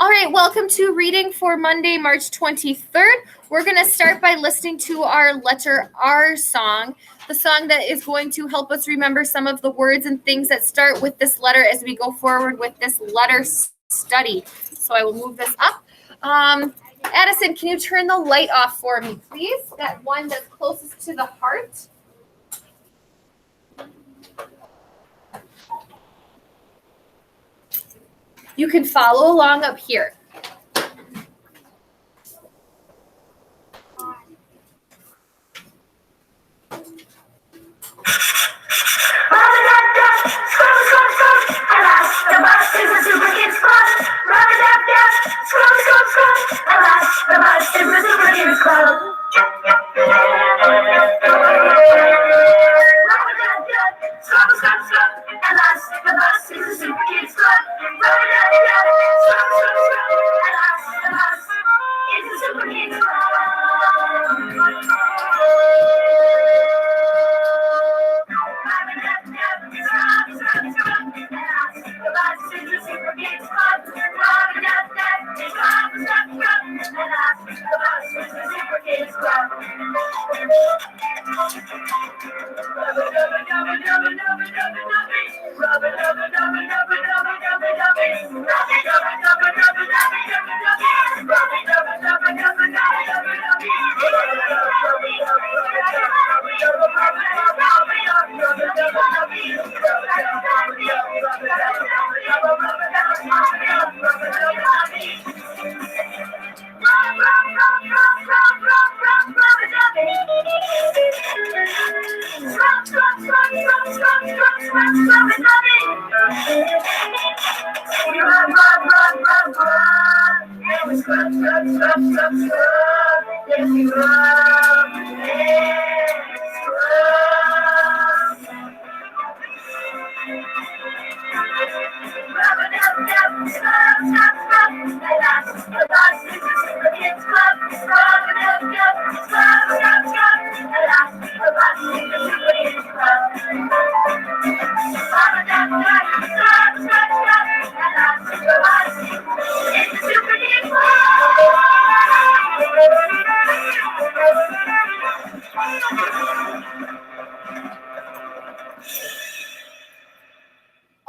All right, welcome to reading for Monday, March 23rd. We're going to start by listening to our letter R song, the song that is going to help us remember some of the words and things that start with this letter as we go forward with this letter study. So I will move this up. Addison, can you turn the light off for me, please? That one that's closest to the heart. You can follow along up here.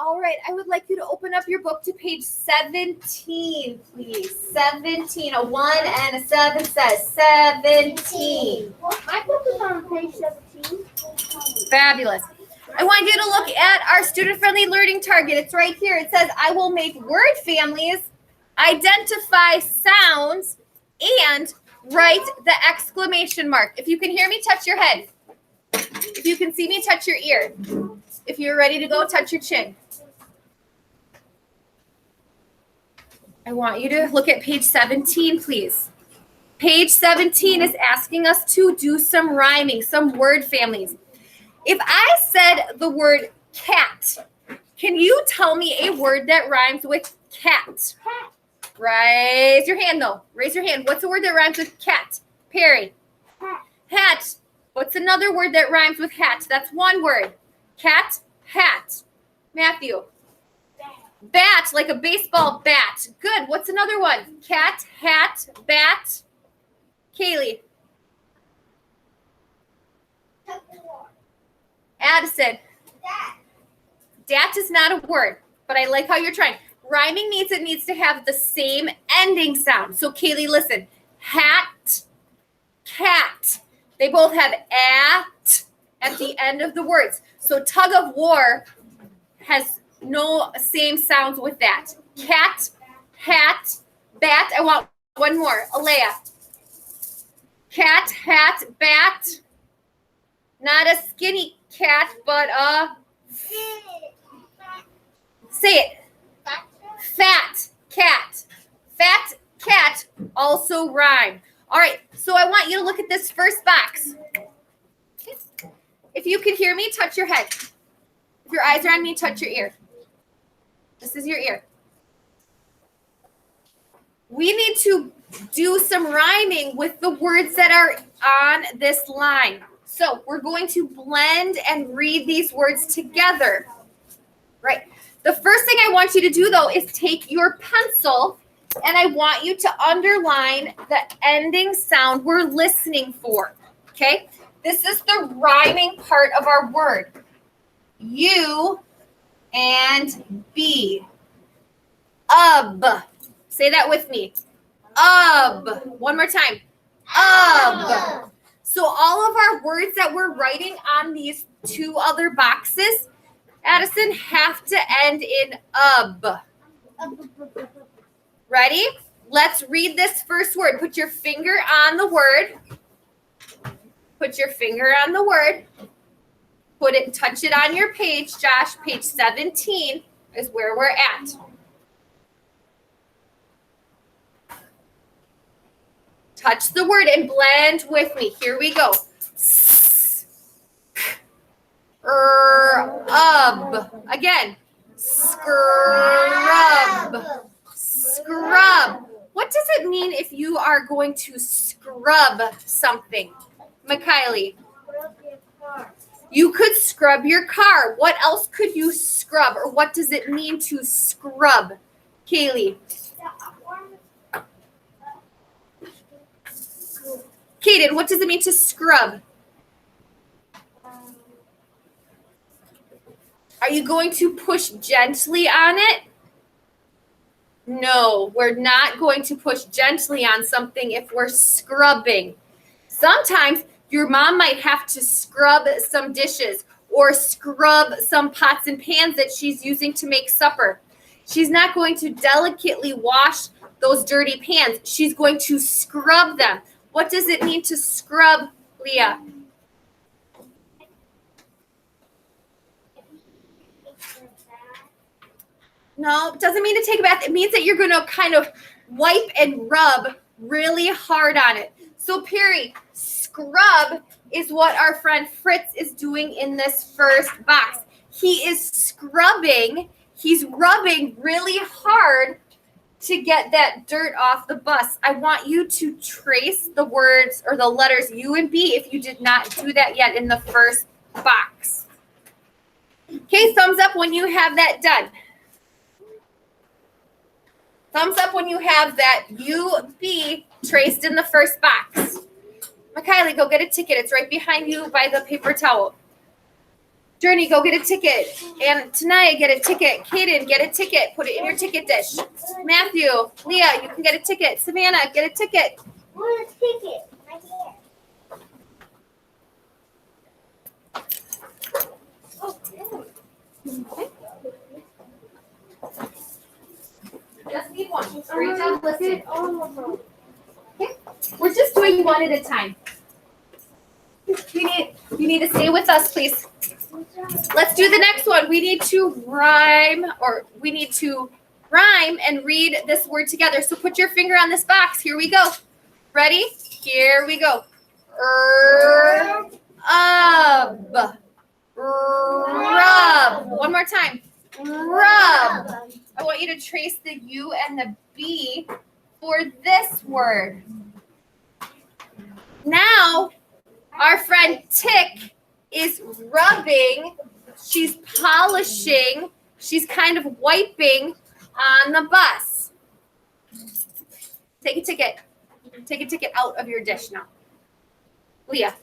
All right, I would like you to open up your book to page 17, please. 17, a 1 and a 7 says 17. My book is on page 17. Fabulous. I want you to look at our student-friendly learning target. It's right here. It says, I will make word families, identify sounds, and write the exclamation mark. If you can hear me, touch your head. If you can see me, touch your ear. If you're ready to go, touch your chin. I want you to look at page 17, please. Page 17 is asking us to do some rhyming, some word families. If I said the word cat, can you tell me a word that rhymes with cat? Raise your hand, though. Raise your hand. What's a word that rhymes with cat? Perry. Hat. What's another word that rhymes with hat? That's one word. Cat, hat. Matthew. Bat, like a baseball bat. Good. What's another one? Cat, hat, bat. Kaylee. Addison. Dat is not a word, but I like how you're trying. Rhyming means it needs to have the same ending sound. So Kaylee, listen. Hat, cat. They both have at the end of the words. So tug of war has no same sounds with that. Cat, hat, bat. I want one more. Alea. Cat, hat, bat. Not a skinny cat, but say it. Fat cat. Fat cat also rhyme. All right, so I want you to look at this first box. If you can hear me, touch your head. If your eyes are on me, touch your ear. This is your ear. We need to do some rhyming with the words that are on this line. So we're going to blend and read these words together. Right. The first thing I want you to do, though, is take your pencil And I want you to underline the ending sound we're listening for. Okay? This is the rhyming part of our word. U and B. Ub. Say that with me. Ub. One more time. Ub. So all of our words that we're writing on these two other boxes, Addison, have to end in ub. Ready? Let's read this first word. Put your finger on the word. Put your finger on the word. Touch it on your page, Josh. Page 17 is where we're at. Touch the word and blend with me. Here we go. Ub. Again. Scrub. Scrub. What does it mean if you are going to scrub something? Mikaylee. You could scrub your car. What else could you scrub? Or what does it mean to scrub? Kaylee. Kaden, what does it mean to scrub? Are you going to push gently on it? No, we're not going to push gently on something if we're scrubbing. Sometimes your mom might have to scrub some dishes or scrub some pots and pans that she's using to make supper. She's not going to delicately wash those dirty pans. She's going to scrub them. What does it mean to scrub, Leah? No, it doesn't mean to take a bath. It means that you're going to kind of wipe and rub really hard on it. So, Perry, scrub is what our friend Fritz is doing in this first box. He is scrubbing. He's rubbing really hard to get that dirt off the bus. I want you to trace the words or the letters U and B if you did not do that yet in the first box. Okay, thumbs up when you have that done. Thumbs up when you have that UB traced in the first box. Mikaylee, go get a ticket. It's right behind you by the paper towel. Journey, go get a ticket. And Tanaya, get a ticket. Kaden, get a ticket. Put it in your ticket dish. Matthew, Leah, you can get a ticket. Savannah, get a ticket. What a ticket? Right here. Okay. Just need one. Great job listening. Okay. We're just doing one at a time. You need to stay with us, please. Let's do the next one. We need to rhyme and read this word together. So put your finger on this box. Here we go. Ready? Here we go. Rub. One more time. Rub. I want you to trace the U and the B for this word. Now, our friend Tick is rubbing, she's polishing, she's kind of wiping on the bus. Take a ticket. Take a ticket out of your dish now. Leah,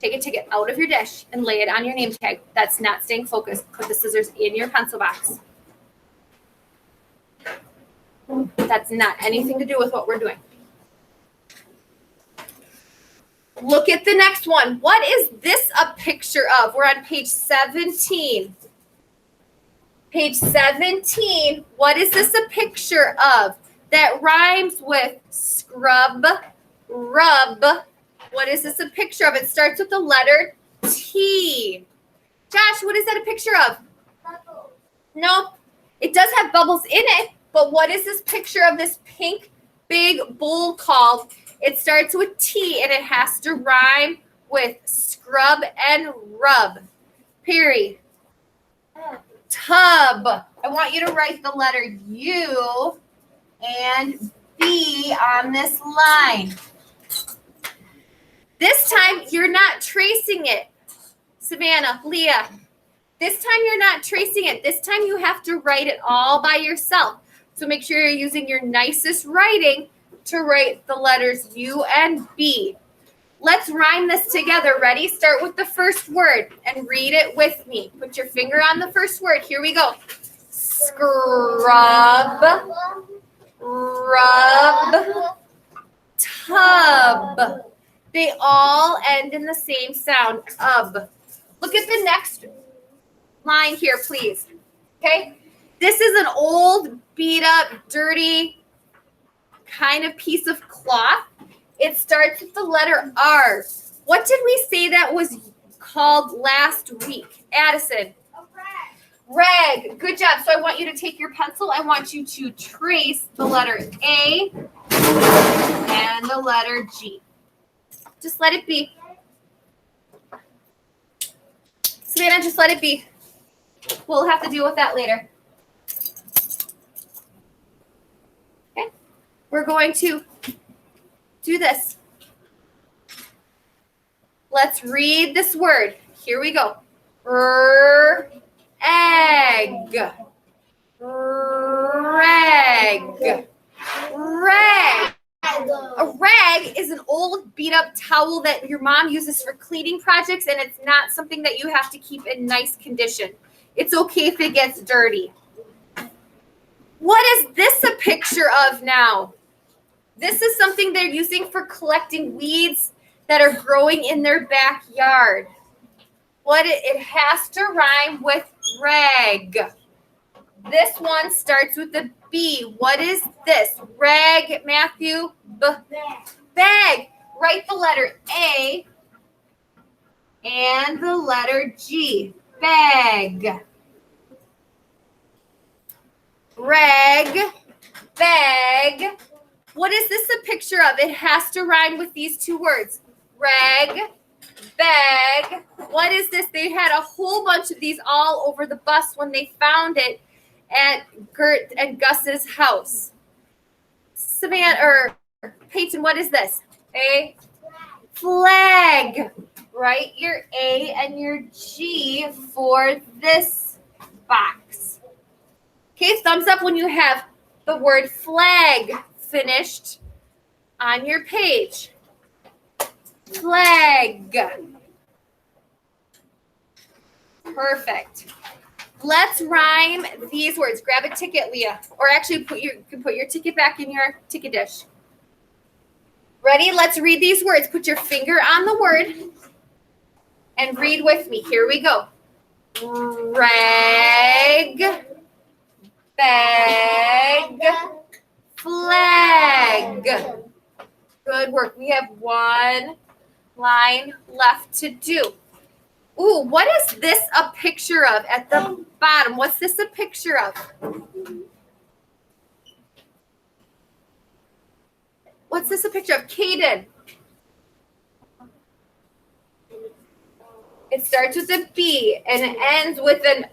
take a ticket out of your dish and lay it on your name tag. That's not staying focused. Put the scissors in your pencil box. That's not anything to do with what we're doing. Look at the next one. What is this a picture of? We're on page 17. Page 17. What is this a picture of that rhymes with scrub, rub? What is this a picture of? It starts with the letter T. Josh, what is that a picture of? Bubbles. No, it does have bubbles in it, but what is this picture of this pink big bowl called? It starts with T and it has to rhyme with scrub and rub. Perry. Tub. I want you to write the letter U and B on this line. This time you're not tracing it. Savannah, Leah. This time you're not tracing it. This time you have to write it all by yourself. So make sure you're using your nicest writing to write the letters U and B. Let's rhyme this together. Ready? Start with the first word and read it with me. Put your finger on the first word. Here we go. Scrub, rub, tub. They all end in the same sound, ub. Look at the next line here, please. Okay? This is an old, beat up, dirty kind of piece of cloth. It starts with the letter R. What did we say that was called last week? Addison. Rag. Good job. So I want you to take your pencil. I want you to trace the letter A and the letter G. Just let it be. Savannah, just let it be. We'll have to deal with that later. Okay. We're going to do this. Let's read this word. Here we go. Egg. Rag. Rag. A rag is an old beat up towel that your mom uses for cleaning projects, and it's not something that you have to keep in nice condition. It's okay if it gets dirty. What is this a picture of now? This is something they're using for collecting weeds that are growing in their backyard. It has to rhyme with rag. This one starts with a B. What is this? Rag, Matthew? Bag. Write the letter A and the letter G. Bag. Rag. Bag. What is this a picture of? It has to rhyme with these two words. Rag. Bag. What is this? They had a whole bunch of these all over the bus when they found it at Gert and Gus's house. Savannah or Peyton, what is this? A flag. Write your A and your G for this box. Okay, thumbs up when you have the word flag finished on your page. Flag. Perfect. Let's rhyme these words. Grab a ticket, Leah. Or actually, you can put your ticket back in your ticket dish. Ready? Let's read these words. Put your finger on the word and read with me. Here we go. Rag, bag, flag. Good work. We have one line left to do. Ooh, what is this a picture of at the bottom? What's this a picture of? What's this a picture of? Caden. It starts with a B and it ends with an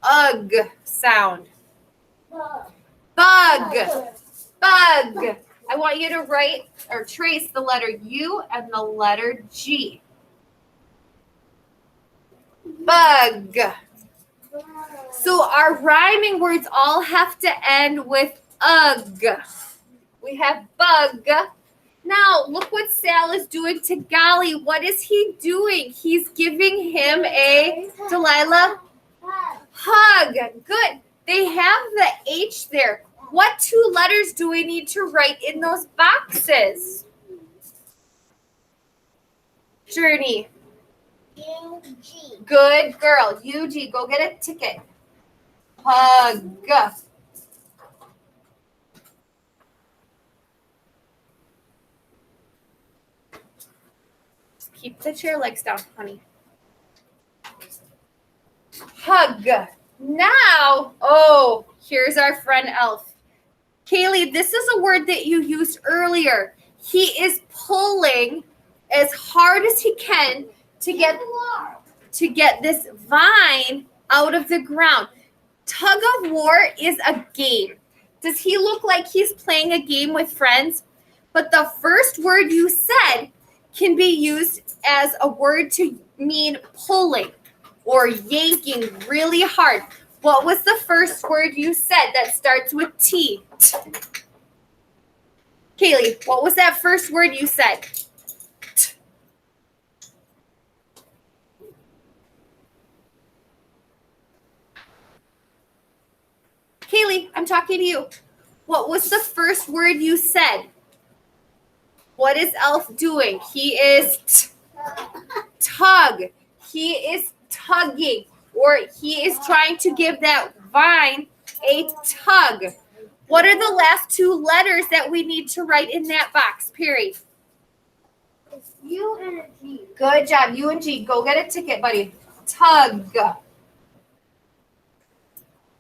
ugh sound. Bug. Bug. I want you to write or trace the letter U and the letter G. Bug. So our rhyming words all have to end with ugh. We have bug. Now, look what Sal is doing to Golly. What is he doing? He's giving him a, Delilah, hug. Good. They have the H there. What two letters do we need to write in those boxes? Journey. U-G. Good girl. UG. Go get a ticket. Hug. Keep the chair legs down, honey. Hug. Now, oh, here's our friend Elf. Kaylee, this is a word that you used earlier. He is pulling as hard as he can to get this vine out of the ground. Tug of war is a game. Does he look like he's playing a game with friends? But the first word you said can be used as a word to mean pulling or yanking really hard. What was the first word you said that starts with T? Kaylee, what was that first word you said? Kaylee, I'm talking to you. What was the first word you said? What is Elf doing? He is tug. He is tugging, or he is trying to give that vine a tug. What are the last two letters that we need to write in that box, Perry? It's U and a G. Good job, U and G. Go get a ticket, buddy. Tug.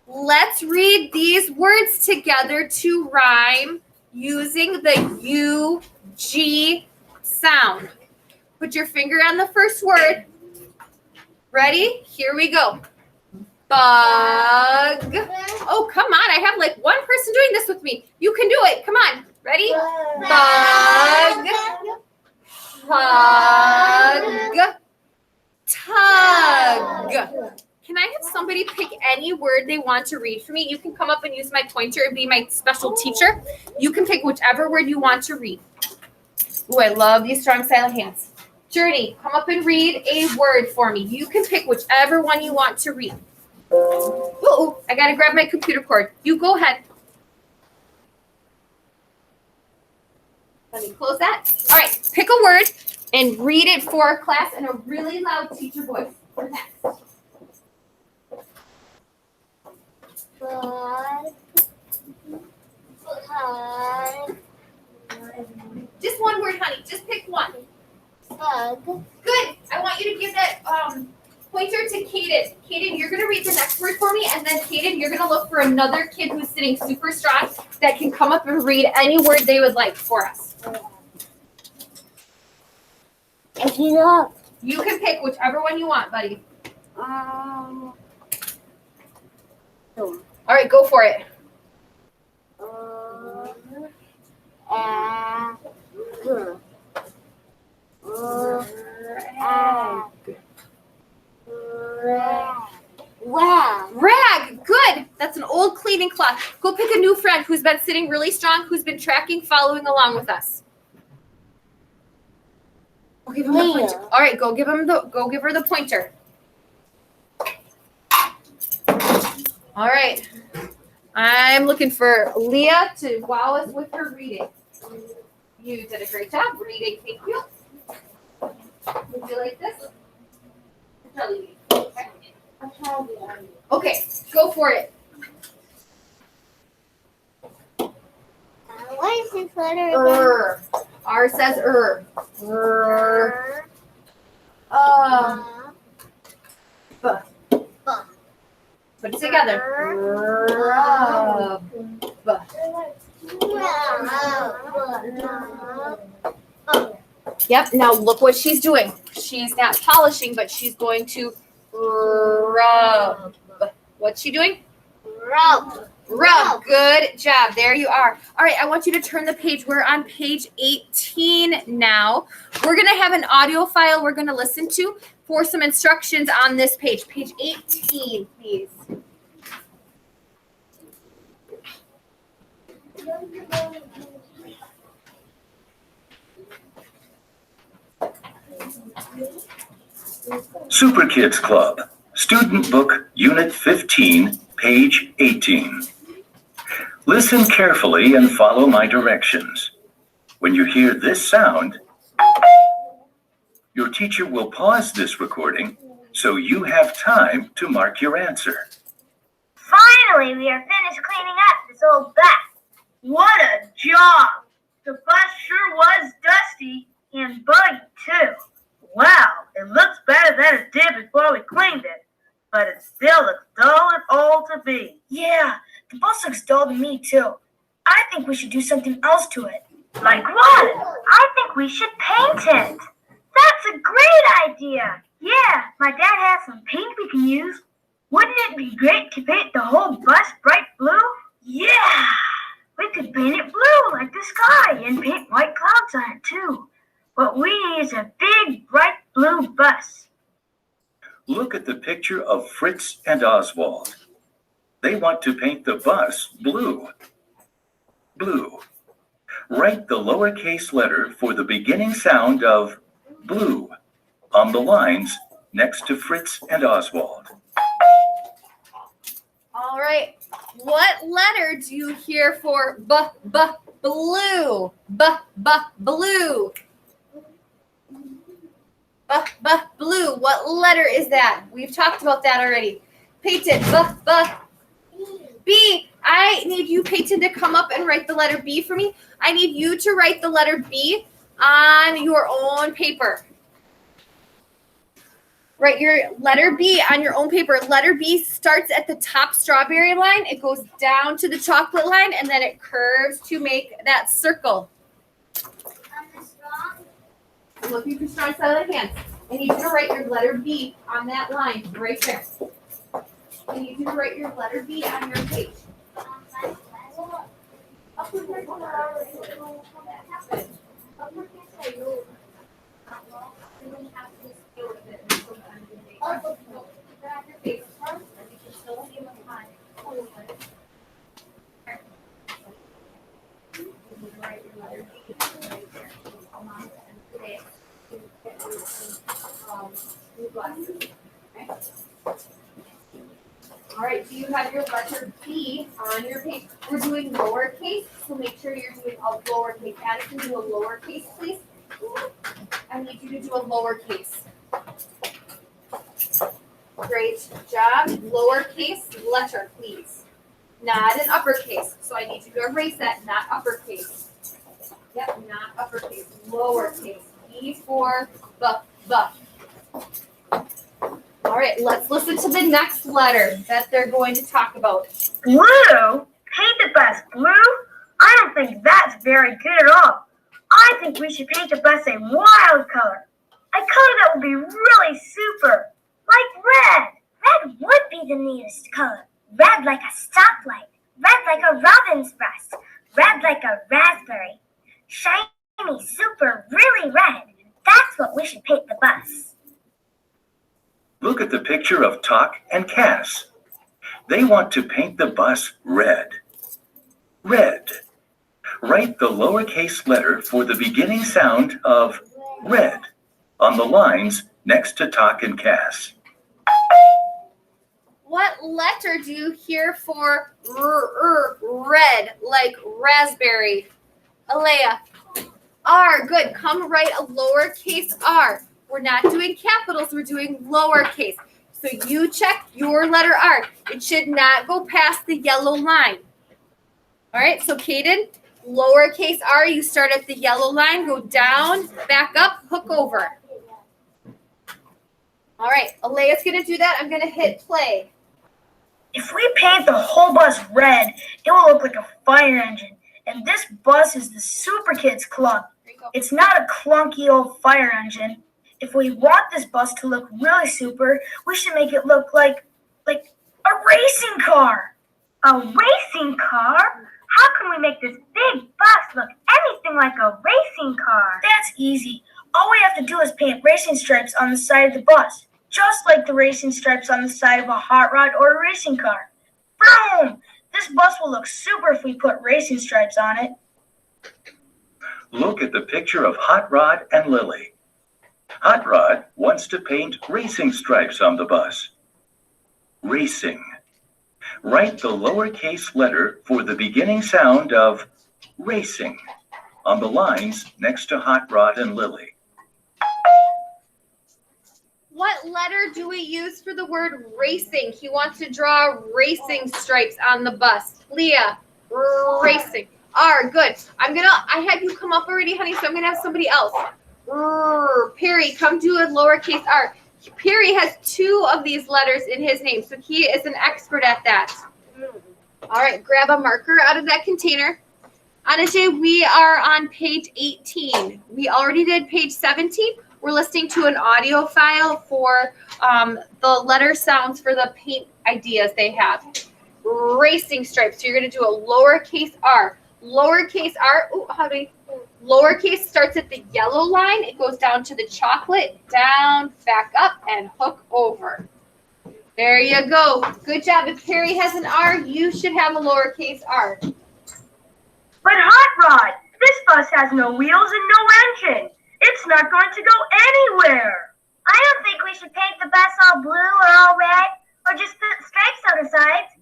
Let's read these words together to rhyme using the U-G sound. Put your finger on the first word. Ready? Here we go. Bug. Oh, come on. I have like one person doing this with me. You can do it. Come on. Ready? Bug. Hug. Tug. Can I have somebody pick any word they want to read for me? You can come up and use my pointer and be my special teacher. You can pick whichever word you want to read. Ooh, I love these strong silent hands. Journey, come up and read a word for me. You can pick whichever one you want to read. Ooh, I gotta grab my computer cord. You go ahead. Let me close that. All right, pick a word and read it for class in a really loud teacher voice. What's next? Bug. Hug. Just one word, honey. Just pick one. Bug. Good. I want you to give that pointer to Kaden. Kaden, you're going to read the next word for me, and then Kaden, you're going to look for another kid who's sitting super strong that can come up and read any word they would like for us. If you look. You can pick whichever one you want, buddy. All right, go for it. Wow. Rag. Good. That's an old cleaning cloth. Go pick a new friend who's been sitting really strong, who's been tracking, following along with us. Go give him the pointer. All right, go give her the pointer. All right. I'm looking for Leah to wow us with her reading. You did a great job reading. Thank you. Would you like this? Okay, go for it. What is this letter again? R says Put it together. Yep, now look what she's doing. She's not polishing, but she's going to rub. What's she doing? Rub. Rub. Good job. There you are. All right, I want you to turn the page. We're on page 18 now. We're going to have an audio file we're going to listen to for some instructions on this page. Page 18, please. Super Kids Club, Student Book, Unit 15, page 18. Listen carefully and follow my directions. When you hear this sound, your teacher will pause this recording so you have time to mark your answer. Finally, we are finished cleaning up this old bus. What a job! The bus sure was dusty and buggy, too. Wow, it looks better than it did before we cleaned it, but it still looks dull and old to be. Yeah, the bus looks dull to me, too. I think we should do something else to it. Like what? I think we should paint it. That's a great idea. Yeah, my dad has some paint we can use. Wouldn't it be great to paint the whole bus bright blue? Yeah! We could paint it blue like the sky and paint white clouds on it too. What we need is a big bright blue bus. Look at the picture of Fritz and Oswald. They want to paint the bus blue. Blue. Write the lowercase letter for the beginning sound of blue on the lines next to Fritz and Oswald. All right. What letter do you hear for blue? Blue. Blue. What letter is that? We've talked about that already. Peyton, B. I need you, Peyton, to come up and write the letter B for me. I need you to write the letter B on your own paper. Write your letter B on your own paper. Letter B starts at the top strawberry line. It goes down to the chocolate line, and then it curves to make that circle. I'm looking for strong silent hands. I need you to write your letter B on that line right there. I need you to write your letter B on your page. All right, do you have your letter B on your page? We're doing lowercase, so make sure you're doing a lowercase. Addison, do a lowercase, please. I need you to do a lowercase. Great job. Lowercase letter, please. Not an uppercase. So I need you to erase that, not uppercase. Yep, not uppercase. Lowercase. B for b. All right, let's listen to the next letter that they're going to talk about. Blue? Paint the bus blue? I don't think that's very good at all. I think we should paint the bus a wild color. A color that would be really super. Like red. Red would be the neatest color. Red like a stoplight. Red like a robin's breast. Red like a raspberry. Shiny, super, really red. That's what we should paint the bus. Look at the picture of Talk and Cass. They want to paint the bus red. Red. Write the lowercase letter for the beginning sound of red on the lines next to Talk and Cass. What letter do you hear for red, like raspberry? Alea. R, good. Come write a lowercase r. We're not doing capitals, we're doing lowercase. So you check your letter R. It should not go past the yellow line. All right, so Kaden, lowercase r, you start at the yellow line, go down, back up, hook over. All right, Alea's going to do that. I'm going to hit play. If we paint the whole bus red, it will look like a fire engine. And this bus is the Super Kids Club. It's not a clunky old fire engine. If we want this bus to look really super, we should make it look like a racing car. A racing car? How can we make this big bus look anything like a racing car? That's easy. All we have to do is paint racing stripes on the side of the bus, just like the racing stripes on the side of a hot rod or a racing car. Boom! This bus will look super if we put racing stripes on it. Look at the picture of Hot Rod and Lily. Hot Rod wants to paint racing stripes on the bus. Racing. Write the lowercase letter for the beginning sound of racing on the lines next to Hot Rod and Lily. What letter do we use for the word racing? He wants to draw racing stripes on the bus. Leah, racing. R, good. I had you come up already, honey, so I'm going to have somebody else. Perry, come do a lowercase r. Perry has 2 of these letters in his name, so he is an expert at that. All right, grab a marker out of that container. Anajay, we are on page 18. We already did page 17. We're listening to an audio file for the letter sounds for the paint ideas they have. Racing stripes. So you're going to do a lowercase r. Lowercase r. Lowercase starts at the yellow line. It goes down to the chocolate, down, back up, and hook over. There you go. Good job. If Perry has an R, you should have a lowercase r. But Hot Rod, this bus has no wheels and no engine. It's not going to go anywhere. I don't think we should paint the bus all blue or all red or just put stripes on the sides.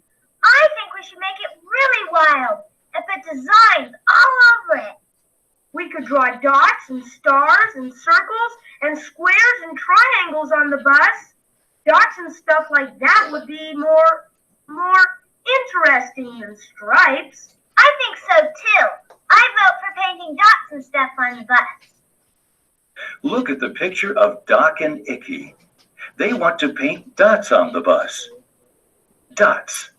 I think we should make it really wild and put designs all over it. We could draw dots and stars and circles and squares and triangles on the bus. Dots and stuff like that would be more interesting than stripes. I think so too. I vote for painting dots and stuff on the bus. Look at the picture of Doc and Icky. They want to paint dots on the bus. Dots.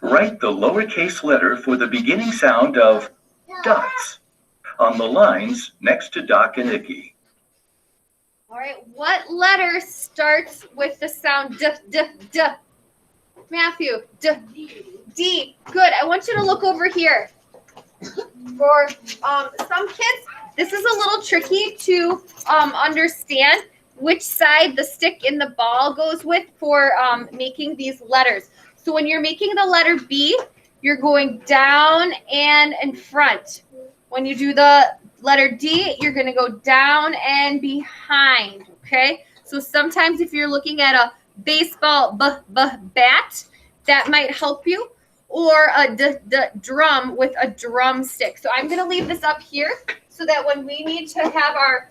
Write the lowercase letter for the beginning sound of dots on the lines next to Doc and Icky. All right, what letter starts with the sound d, d, d? Matthew, d, D. Good. I want you to look over here. For some kids, this is a little tricky to understand which side the stick in the ball goes with for making these letters. So when you're making the letter B, you're going down and in front. When you do the letter D, you're going to go down and behind, okay? So sometimes if you're looking at a baseball bat, that might help you, or a drum with a drumstick. So I'm going to leave this up here so that when we need to have our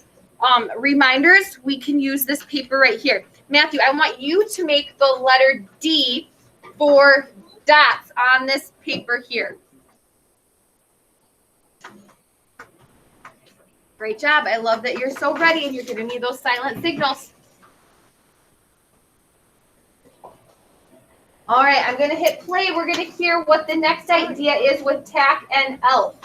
reminders, we can use this paper right here. Matthew, I want you to make the letter D for dots on this paper here. Great job. I love that you're so ready and you're giving me those silent signals. All right, I'm going to hit play. We're going to hear what the next idea is with Tack and Elf.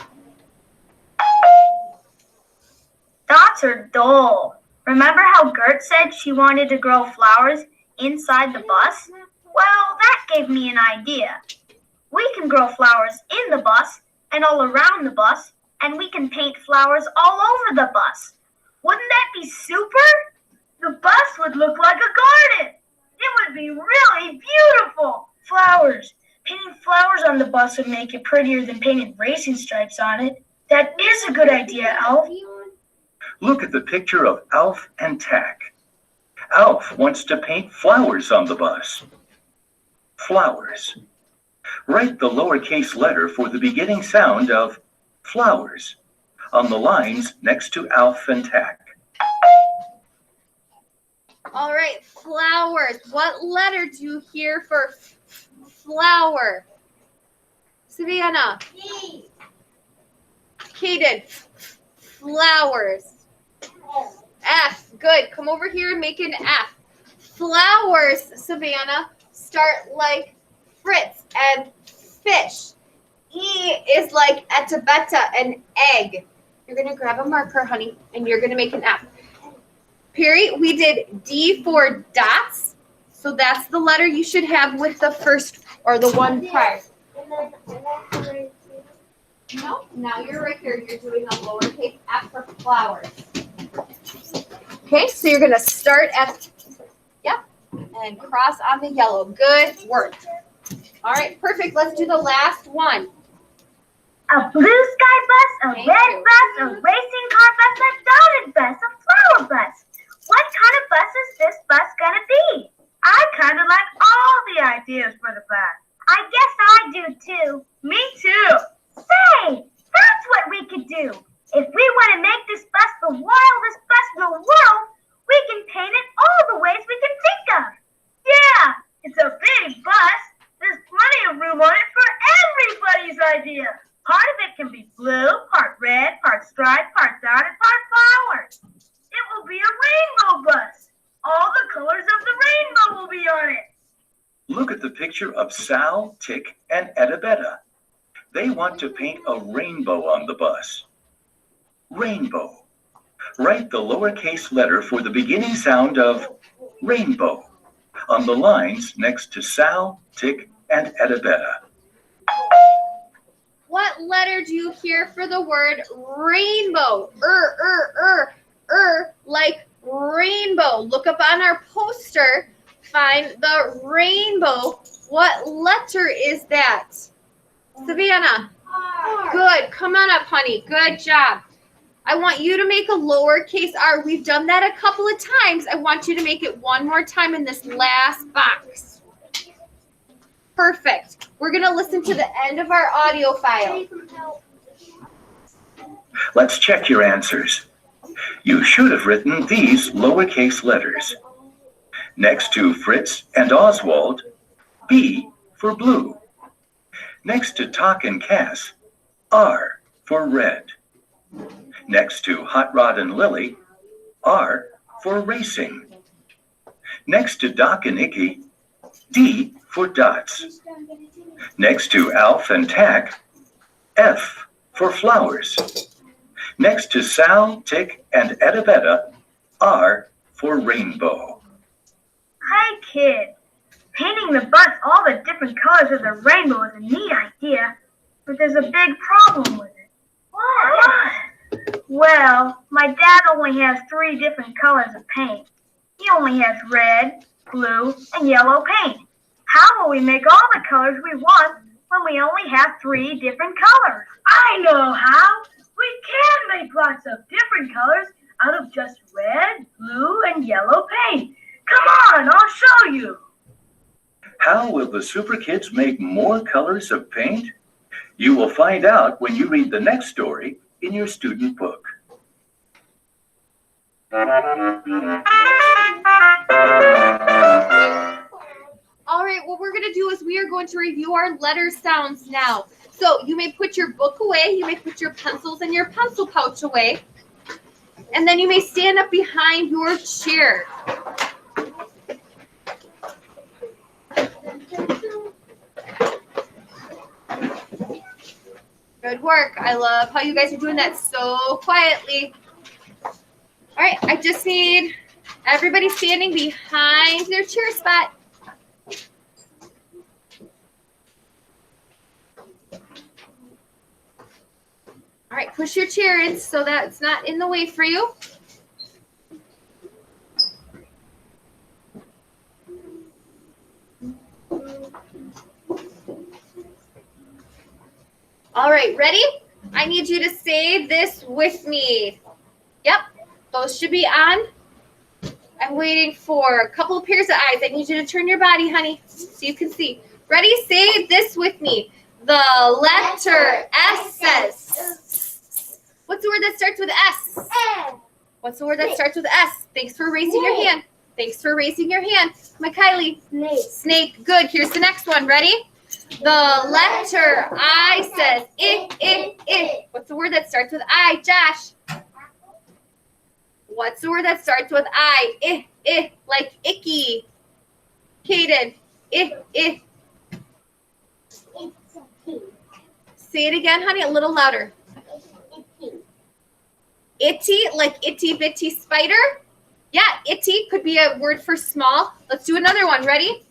Dots are dull. Remember how Gert said she wanted to grow flowers inside the bus? Well, that gave me an idea. We can grow flowers in the bus and all around the bus, and we can paint flowers all over the bus. Wouldn't that be super? The bus would look like a garden. It would be really beautiful. Flowers. Painting flowers on the bus would make it prettier than painting racing stripes on it. That is a good idea, Elf. Look at the picture of Alf and Tack. Alf wants to paint flowers on the bus. Flowers. Write the lowercase letter for the beginning sound of flowers on the lines next to Alf and Tack. All right, flowers. What letter do you hear for flower? Savannah. Kaden. Flowers. F. Good. Come over here and make an F. Flowers, Savannah, start like Fritz and fish. E is like etabetta, an egg. You're going to grab a marker, honey, and you're going to make an F. Perry, we did D for dots. So that's the letter you should have with the first or the one prior. No, now you're right here. You're doing a lowercase f for flowers. Okay, so you're going to start at, yep, and cross on the yellow. Good work. All right, perfect. Let's do the last one. A blue sky bus, a Thank red you. bus, a racing car bus, a dotted bus, a flower bus. What kind of bus is this bus gonna be? I kind of like all the ideas for the bus. I guess I do too. Me too. Say, that's what we could do. If we want to make this bus the wildest bus in the world, we can paint it all the ways we can think of. Yeah, it's a big bus. There's plenty of room on it for everybody's idea. Part of it can be blue, part red, part striped, part dotted, part flowers. It will be a rainbow bus. All the colors of the rainbow will be on it. Look at the picture of Sal, Tick, and Etabetta. They want to paint a rainbow on the bus. Rainbow. Write the lowercase letter for the beginning sound of rainbow on the lines next to Sal, Tick, and Etabetta. What letter do you hear for the word rainbow? Like rainbow. Look up on our poster find the rainbow. What letter is that? Savannah. Good. Come on up, honey. Good job. I want you to make a lowercase r. We've done that a couple of times. I want you to make it one more time in this last box. Perfect. We're going to listen to the end of our audio file. Let's check your answers. You should have written these lowercase letters. Next to Fritz and Oswald, B for blue. Next to Tock and Cass, R for red. Next to Hot Rod and Lily, R for racing. Next to Doc and Icky, D for dots. Next to Alf and Tack, F for flowers. Next to Sal, Tick, and Edabetta, R for rainbow. Hi, kid. Painting the bus all the different colors of the rainbow is a neat idea, but there's a big problem with it. What? Well, my dad only has 3 different colors of paint. He only has red, blue, and yellow paint. How will we make all the colors we want when we only have 3 different colors? I know how. We can make lots of different colors out of just red, blue, and yellow paint. Come on, I'll show you. How will the Super Kids make more colors of paint? You will find out when you read the next story in your student book. All right, what we're going to do is we are going to review our letter sounds now. So you may put your book away, you may put your pencils in your pencil pouch away, and then you may stand up behind your chair. Good work. I love how you guys are doing that so quietly. All right, I just need everybody standing behind their chair spot. All right, push your chair in so that it's not in the way for you. All right, ready? I need you to say this with me. Yep, those should be on. I'm waiting for a couple of pairs of eyes. I need you to turn your body, honey, so you can see. Ready? Say this with me. The letter S says. What's the word that starts with S? What's the word that starts with S? Thanks for raising your hand. Thanks for raising your hand. Kylie. Snake. Snake. Good. Here's the next one. Ready? The letter I says I. What's the word that starts with I? Josh. What's the word that starts with I? Like icky. Kaden. I. Say it again, honey, a little louder. Itty, like itty bitty spider. Yeah, itty could be a word for small. Let's do another one. Ready?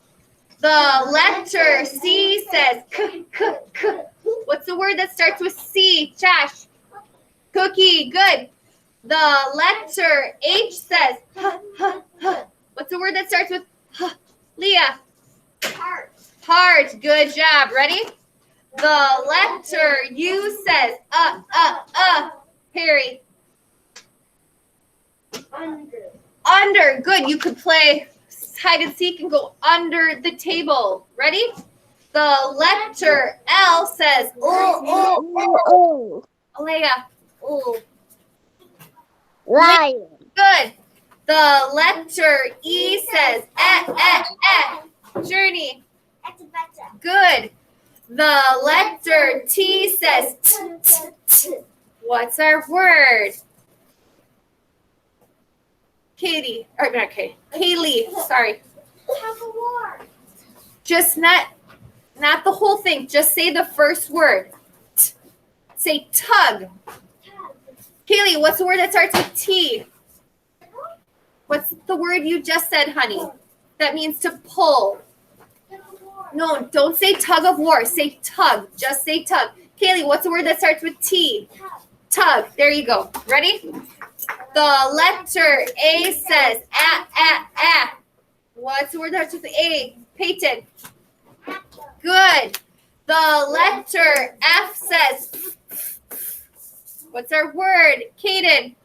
The letter C says k. What's the word that starts with C? Josh. Cookie. Good. The letter H says h. What's the word that starts with h? Leah. Heart. Good job. Ready? The letter U says Harry. Under. Good. You could play hide and seek and go under the table. Ready? The letter L says Alea. Lion. Good. The letter E says Journey. Good. The letter T says t. What's our word? Katie, or not Katie, Kaylee, sorry. Just not the whole thing. Just say the first word. Say tug. Kaylee, what's the word that starts with T? What's the word you just said, honey? That means to pull. No, don't say tug of war. Say tug. Just say tug. Kaylee, what's the word that starts with T? Tug. There you go. Ready? The letter A says What's the word that starts with A? Peyton. Good. The letter F says. What's our word? Kaden.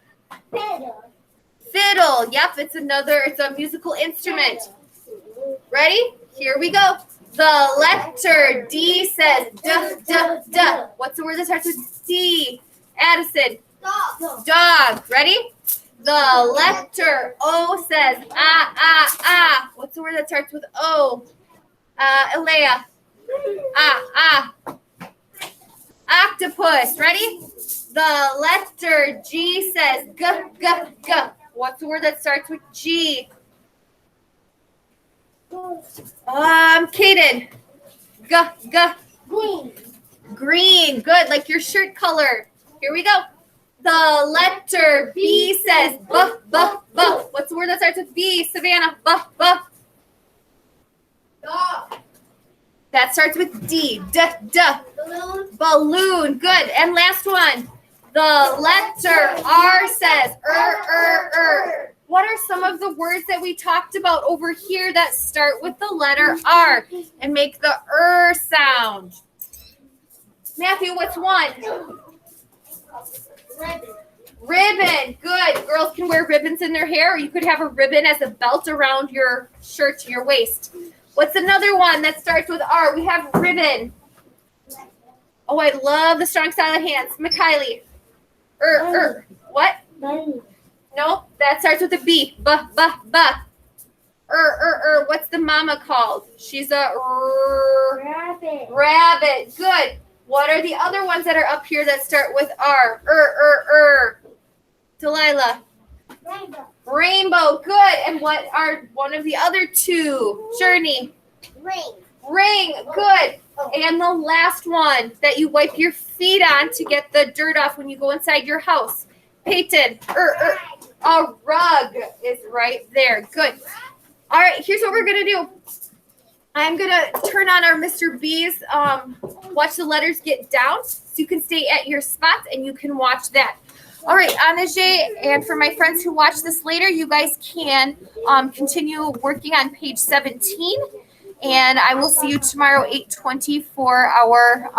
Fiddle. Yep, it's a musical instrument. Ready? Here we go. The letter D says duh. What's the word that starts with D? Addison. Dog. Ready? The letter O says ah. What's the word that starts with O? Elea. Octopus. Ready? The letter G says g. What's the word that starts with G? Kaden. G. Green. Good, like your shirt color. Here we go. The letter B says b. What's the word that starts with B? Savannah. B. That starts with D. D. Balloon. Good. And last one. The letter R says What are some of the words that we talked about over here that start with the letter R and make the sound? Matthew, what's one? Ribbon. Good. Girls can wear ribbons in their hair, or you could have a ribbon as a belt around your shirt to your waist. What's another one that starts with R? We have ribbon. Oh, I love the strong silent hands. Mikaylee. What? No, that starts with a B. B. What's the mama called? She's a rabbit. Good. What are the other ones that are up here that start with R? Delilah. Rainbow. Good. And what are one of the other two? Journey. Ring. Good. And the last one that you wipe your feet on to get the dirt off when you go inside your house. Peyton. A rug is right there. Good. All right, here's what we're going to do. I'm going to turn on our Mr. B's Watch the Letters Get Down, so you can stay at your spots and you can watch that. All right, Anajay, and for my friends who watch this later, you guys can continue working on page 17. And I will see you tomorrow, 8:20 for our